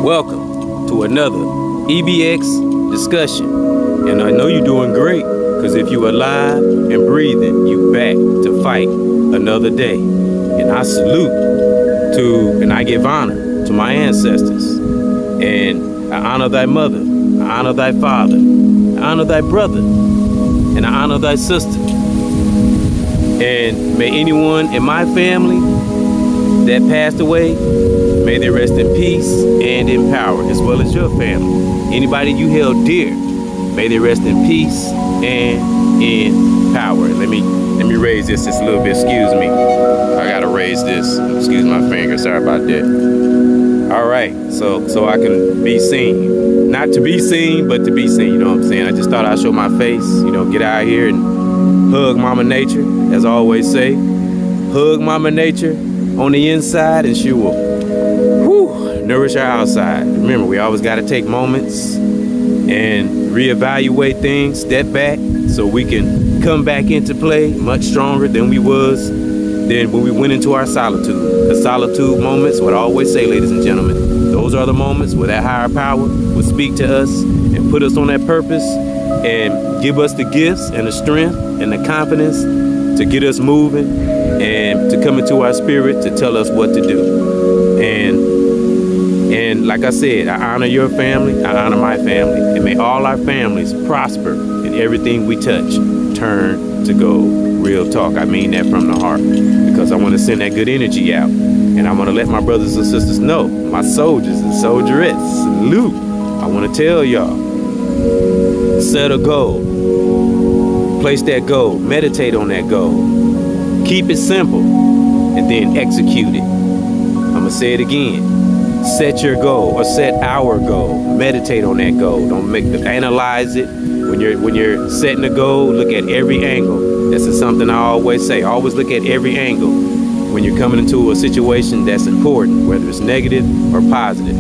Welcome to another EBX discussion. And I know you're doing great, because if you're alive and breathing, you back to fight another day. And I salute and I give honor to my ancestors. And I honor thy mother, I honor thy father, I honor thy brother, and I honor thy sister. And may anyone in my family that passed away, may they rest in peace and in power, as well as your family. Anybody you held dear, may they rest in peace and in power. Let me raise this just a little bit. Excuse me. I gotta raise this. Excuse my finger. Sorry about that. All right. So I can be seen. Not to be seen, but to be seen. You know what I'm saying? I just thought I'd show my face. You know, get out here and hug Mama Nature, as I always say. Hug Mama Nature on the inside, and she will nourish our outside. Remember, we always got to take moments and reevaluate things, step back, so we can come back into play much stronger than we was then when we went into our solitude. The solitude moments, what I always say, ladies and gentlemen, those are the moments where that higher power will speak to us and put us on that purpose and give us the gifts and the strength and the confidence to get us moving and to come into our spirit to tell us what to do. And like I said, I honor your family, I honor my family, and may all our families prosper and everything we touch turn to gold. Real talk, I mean that from the heart, because I want to send that good energy out. And I want to let my brothers and sisters know, my soldiers and soldierettes, salute. I want to tell y'all, set a goal, place that goal, meditate on that goal, keep it simple, and then execute it. I'm going to say it again. Set your goal, or set our goal. Meditate on that goal. Don't analyze it. When you're setting a goal, look at every angle. This is something I always say. Always look at every angle when you're coming into a situation that's important, whether it's negative or positive.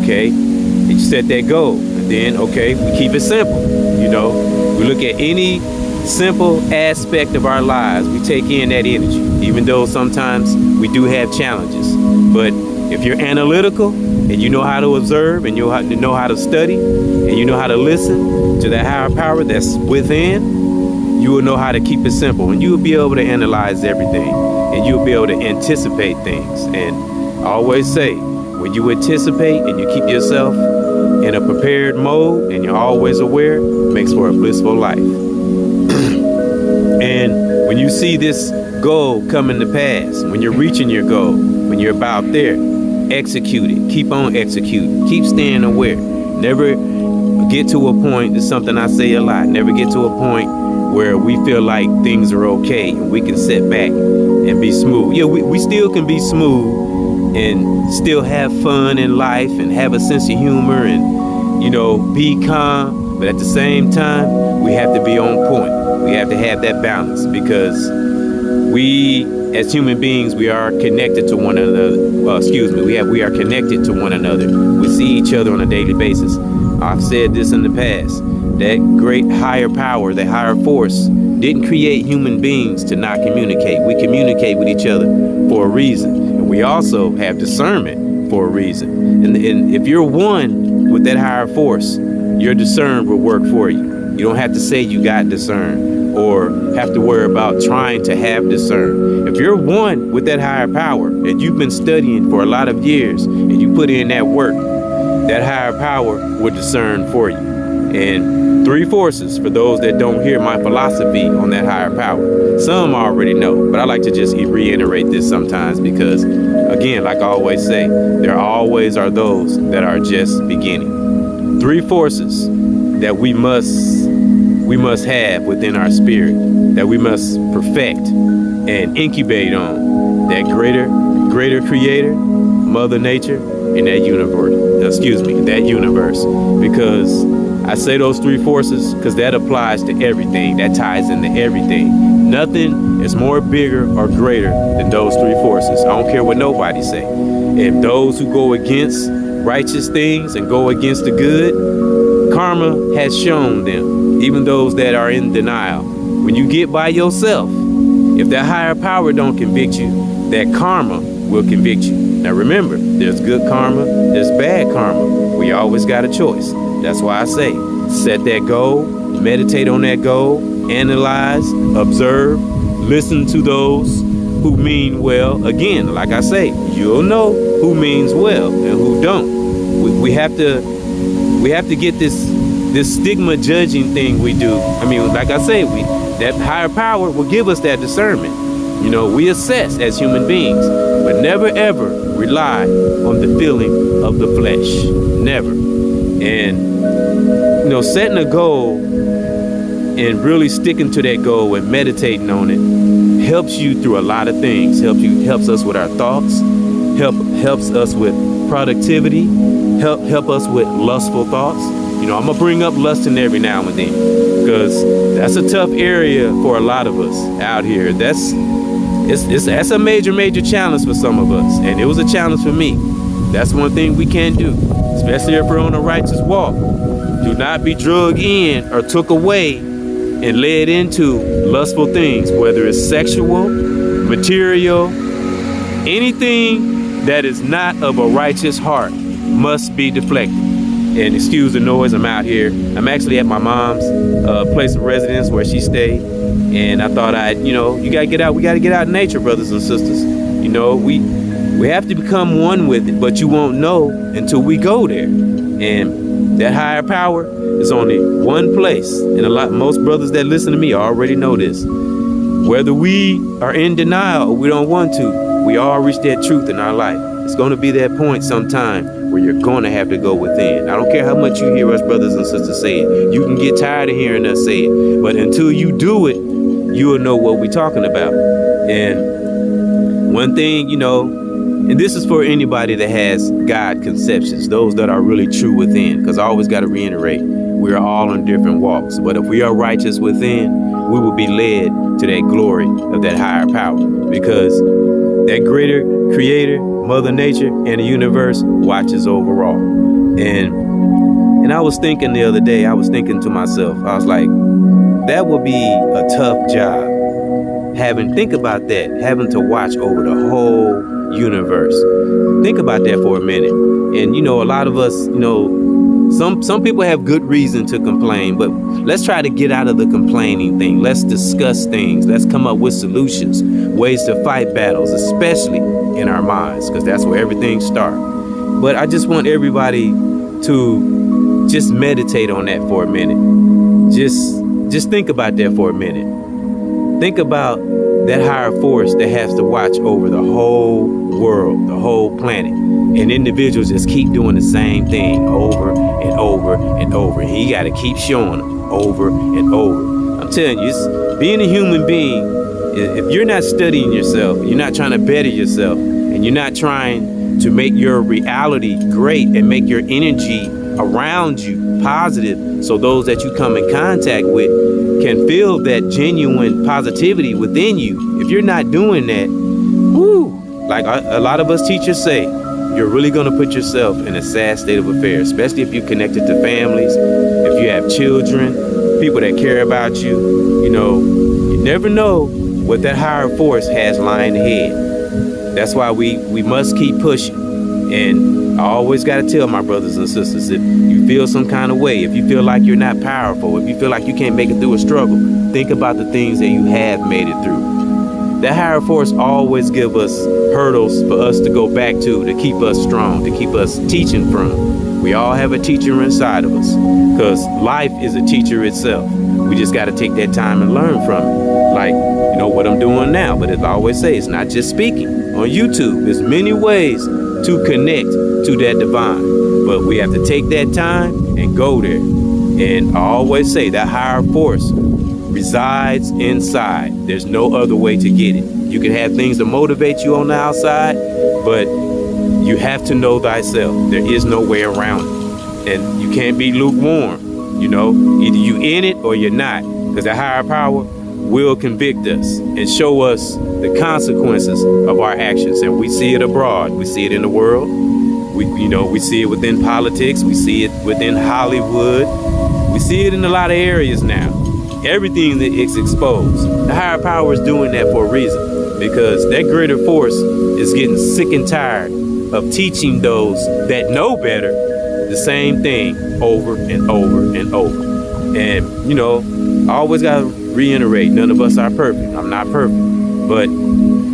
Okay? You set that goal, and then we keep it simple. You know, we look at any simple aspect of our lives. We take in that energy, even though sometimes we do have challenges. But if you're analytical and you know how to observe and you know how to study and you know how to listen to that higher power that's within, you will know how to keep it simple, and you will be able to analyze everything, and you'll be able to anticipate things. And I always say, when you anticipate and you keep yourself in a prepared mode and you're always aware, it makes for a blissful life. And when you see this goal coming to pass, when you're reaching your goal, when you're about there, execute it. Keep on executing. Keep staying aware. Never get to a point, this is something I say a lot, never get to a point where we feel like things are okay and we can sit back and be smooth. Yeah, we still can be smooth and still have fun in life and have a sense of humor and, you know, be calm. But at the same time, we have to be on point. We have to have that balance, because we, as human beings, we are connected to one another. Well, excuse me, we are connected to one another. We see each other on a daily basis. I've said this in the past. That great higher power, that higher force, didn't create human beings to not communicate. We communicate with each other for a reason. And we also have discernment for a reason. And if you're one with that higher force, your discern will work for you. You don't have to say you got discern or have to worry about trying to have discern. If you're one with that higher power and you've been studying for a lot of years and you put in that work, that higher power will discern for you. And 3 forces for those that don't hear my philosophy on that higher power. Some already know, but I like to just reiterate this sometimes, because again, like I always say, there always are those that are just beginning. 3 forces that we must have within our spirit, that we must perfect and incubate on. That greater creator, Mother Nature, and that universe. Because I say those 3 forces because that applies to everything. That ties into everything. Nothing is more bigger or greater than those 3 forces. I don't care what nobody say. If those who go against righteous things and go against the good, karma has shown them, even those that are in denial. When you get by yourself, if that higher power don't convict you, that karma will convict you. Now remember, there's good karma, there's bad karma. We always got a choice. That's why I say, set that goal, meditate on that goal, analyze, observe, listen to those who mean well. Again, like I say, you'll know who means well and who don't. We have to get this stigma judging thing we do. I mean, like I say, that higher power will give us that discernment. You know, we assess as human beings, but never ever rely on the feeling of the flesh. Never. And, you know, setting a goal and really sticking to that goal and meditating on it helps you through a lot of things. Helps us with our thoughts, helps us with productivity, help us with lustful thoughts. You know, I'm gonna bring up lusting every now and then, because that's a tough area for a lot of us out here. That's a major challenge for some of us, and it was a challenge for me. That's one thing we can't do, especially if we're on a righteous walk. Do not be drugged in or took away and led into lustful things, whether it's sexual, material, anything that is not of a righteous heart must be deflected. And excuse the noise, I'm out here. I'm actually at my mom's place of residence where she stayed. And I thought you gotta get out. We gotta get out in nature, brothers and sisters. You know, we have to become one with it, but you won't know until we go there. And that higher power is only one place. And most brothers that listen to me already know this. Whether we are in denial or we don't want to, we all reach that truth in our life. It's going to be that point sometime where you're going to have to go within. I don't care how much you hear us brothers and sisters say it. You can get tired of hearing us say it. But until you do it, you will know what we're talking about. And one thing, you know, and this is for anybody that has God conceptions, those that are really true within, because I always got to reiterate, we're all on different walks. But if we are righteous within, we will be led to that glory of that higher power, because that greater creator, Mother Nature, and the universe watches over all. And I was thinking the other day, I was thinking to myself, I was like, that would be a tough job. Think about that, having to watch over the whole universe. Think about that for a minute. And, you know, a lot of us, you know, some people have good reason to complain, but let's try to get out of the complaining thing. Let's discuss things. Let's come up with solutions, ways to fight battles, especially in our minds, because that's where everything starts. But I just want everybody to just meditate on that for a minute. Just think about that for a minute. Think about that higher force that has to watch over the whole world, the whole planet. And individuals just keep doing the same thing over and over and over. And you got to keep showing them over and over. I'm telling you, being a human being, if you're not studying yourself, you're not trying to better yourself, and you're not trying to make your reality great and make your energy around you positive, so those that you come in contact with can feel that genuine positivity within you. If you're not doing that, like a lot of us teachers say, you're really going to put yourself in a sad state of affairs, especially if you're connected to families, if you have children, people that care about you. You know, you never know what that higher force has lying ahead. That's why we must keep pushing. And I always got to tell my brothers and sisters, if you feel some kind of way, if you feel like you're not powerful, if you feel like you can't make it through a struggle, think about the things that you have made it through. That higher force always give us hurdles for us to go back to keep us strong, to keep us teaching from. We all have a teacher inside of us, because life is a teacher itself. We just got to take that time and learn from it. Like, you know, what I'm doing now. But as I always say, it's not just speaking. On YouTube, there's many ways to connect to that divine. But we have to take that time and go there. And I always say that higher force resides inside. There's no other way to get it. You can have things to motivate you on the outside, but you have to know thyself. There is no way around it. And you can't be lukewarm. You know, either you in it or you're not, because the higher power will convict us and show us the consequences of our actions. And we see it abroad. We see it in the world. We see it within politics. We see it within Hollywood. We see it in a lot of areas now. Everything that is exposed. The higher power is doing that for a reason, because that greater force is getting sick and tired of teaching those that know better the same thing over and over and over. And, you know, I always got to reiterate, none of us are perfect. I'm not perfect. But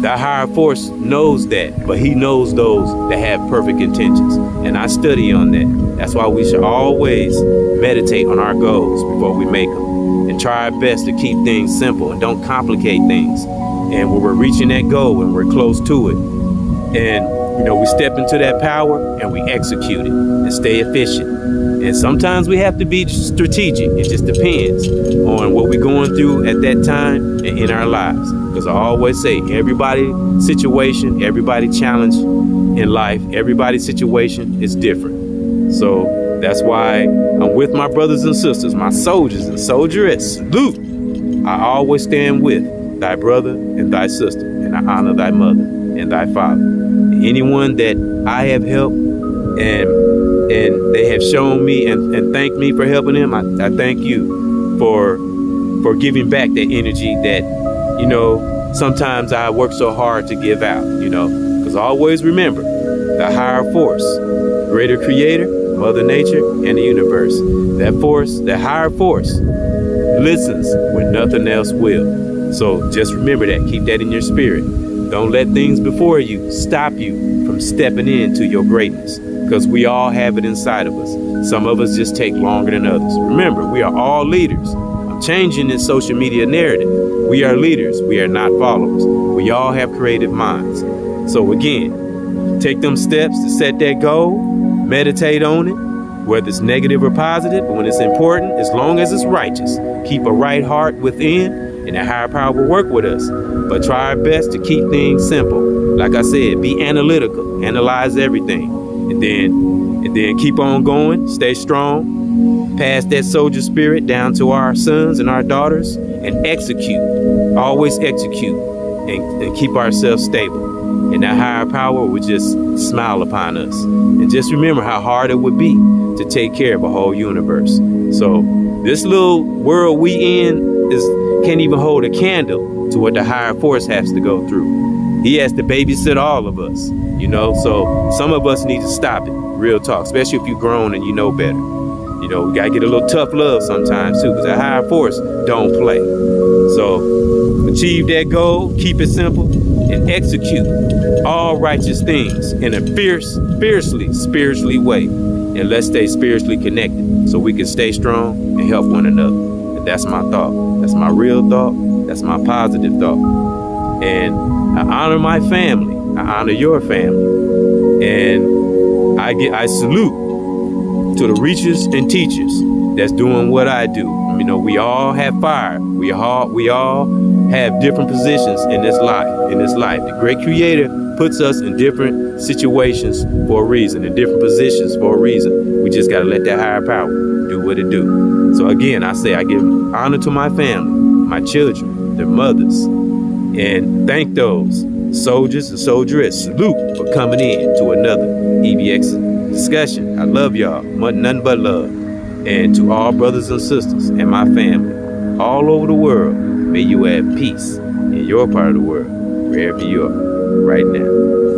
the higher force knows that, but he knows those that have perfect intentions. And I study on that. That's why we should always meditate on our goals before we make them. And try our best to keep things simple and don't complicate things. And when we're reaching that goal and we're close to it, and, you know, we step into that power and we execute it and stay efficient. And sometimes we have to be strategic. It just depends on what we're going through at that time and in our lives. Because I always say, everybody's situation, everybody's challenge in life, everybody's situation is different. So that's why I'm with my brothers and sisters, my soldiers and soldierettes. Salute! I always stand with thy brother and thy sister, and I honor thy mother and thy father. And anyone that I have helped and they have shown me and thanked me for helping them, I thank you for giving back that energy that, you know, sometimes I work so hard to give out, you know, because always remember the higher force, greater creator, Mother Nature, and the universe. That force, that higher force, listens when nothing else will. So just remember that. Keep that in your spirit. Don't let things before you stop you from stepping into your greatness, because we all have it inside of us. Some of us just take longer than others. Remember, we are all leaders. I'm changing this social media narrative. We are leaders. We are not followers. We all have creative minds. So again, take them steps to set that goal, meditate on it, whether it's negative or positive, but when it's important, as long as it's righteous, keep a right heart within, and the higher power will work with us. But try our best to keep things simple. Like I said, be analytical, analyze everything, and then keep on going, stay strong, pass that soldier spirit down to our sons and our daughters, and execute, always execute, and keep ourselves stable. And that higher power would just smile upon us. And just remember how hard it would be to take care of a whole universe. So this little world we in can't even hold a candle to what the higher force has to go through. He has to babysit all of us, you know, so some of us need to stop it, real talk, especially if you're grown and you know better. You know, we gotta get a little tough love sometimes too, because the higher force don't play. So achieve that goal, keep it simple, and execute all righteous things in a fiercely spiritually way. And let's stay spiritually connected so we can stay strong and help one another. And that's my thought. That's my real thought. That's my positive thought. And I honor my family. I honor your family. And I salute to the reachers and teachers that's doing what I do. You know, we all have fire. We all have different positions in this life. The great creator puts us in different situations for a reason, in different positions for a reason. We just got to let that higher power do what it do. So again, I say I give honor to my family, my children, their mothers, and thank those soldiers and soldierettes. Salute for coming in to another EBX discussion. I love y'all, nothing but love. And to all brothers and sisters and my family all over the world, may you have peace in your part of the world, wherever you are right now.